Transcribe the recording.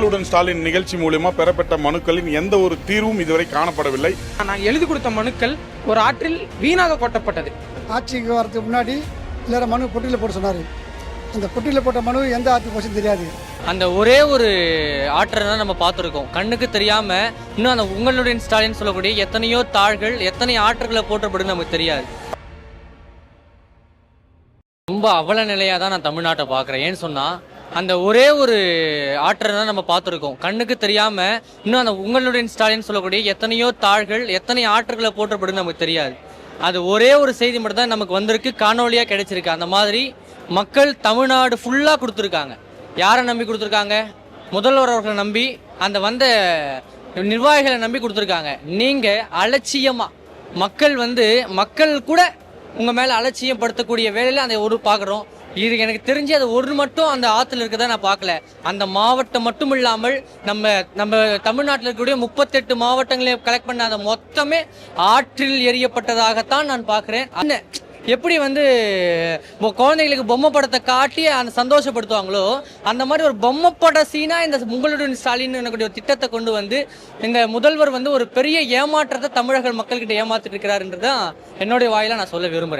உங்களுடன் ஸ்டாலின் நிகழ்ச்சி மூலமா பெறப்பட்ட மனுக்களின் எந்த ஒரு தீர்வும் இதுவரை காணப்படவில்லை. நான் எழுதி கொடுத்த மனுக்கள் ஒரு ஆற்றில் வீணாக கொட்டப்பட்டது. ஆட்சிக்கு வரதுக்கு முன்னாடி எல்லாரும் மனு பொட்டியில் போட சொன்னார். அந்த பொட்டியில் போட்ட மனு எந்த ஆற்றுக்கு போச்சுன்னு தெரியாது. அந்த ஒரே ஒரு ஆற்றை தான் நம்ம பார்த்துருக்கோம். கண்ணுக்கு தெரியாம இன்னும் அந்த உங்களுடைய ஸ்டாலின் சொல்லக்கூடிய எத்தனையோ தாள்கள் எத்தனை ஆற்றுகளை போற்றப்படுன்னு நமக்கு தெரியாது. ரொம்ப அவல நிலையாக தான் நான் தமிழ்நாட்டை பார்க்குறேன். ஏன்னு சொன்னால் அந்த ஒரே ஒரு ஆற்றை தான் நம்ம பார்த்துருக்கோம். கண்ணுக்கு தெரியாம இன்னும் அந்த உங்களுடைய ஸ்டாலின் சொல்லக்கூடிய எத்தனையோ தாள்கள் எத்தனை ஆற்றுகளை போற்றப்படுன்னு நமக்கு தெரியாது. அது ஒரே ஒரு செய்தி மட்டும் தான் நமக்கு வந்திருக்கு, காணொலியாக கிடைச்சிருக்கு. அந்த மாதிரி மக்கள் தமிழ்நாடு ஃபுல்லாக கொடுத்துருக்காங்க. யாரை நம்பி கொடுத்துருக்காங்க? முதல்வர் அவர்களை நம்பி, அந்த வந்த நிர்வாகிகளை நம்பி கொடுத்துருக்காங்க. நீங்கள் அலட்சியமாக மக்கள் கூட உங்கள் மேலே அலட்சியப்படுத்தக்கூடிய வேலையில் அந்த ஒரு பார்க்குறோம். இது எனக்கு தெரிஞ்சு அது ஒரு மட்டும் அந்த ஆற்றுல இருக்கதை நான் பார்க்கல. அந்த மாவட்டம் மட்டும் இல்லாமல் நம்ம தமிழ்நாட்டில் இருக்கக்கூடிய 38 மாவட்டங்களையும் கலெக்ட் பண்ண அந்த மொத்தமே ஆற்றில் எரியப்பட்டதாகத்தான் நான் பார்க்குறேன். எப்படி குழந்தைகளுக்கு பொம்மை படத்தை காட்டி அந்த சந்தோஷப்படுத்துவாங்களோ அந்த மாதிரி ஒரு பொம்மை பட சீனா இந்த உங்களுடைய ஸ்டாலின் ஒரு திட்டத்தை கொண்டு வந்து எங்கள் முதல்வர் ஒரு பெரிய ஏமாற்றத்தை தமிழக மக்கள்கிட்ட ஏமாத்திட்டு இருக்கிறாருன்றதான் என்னுடைய வாயில நான் சொல்ல விரும்புகிறேன்.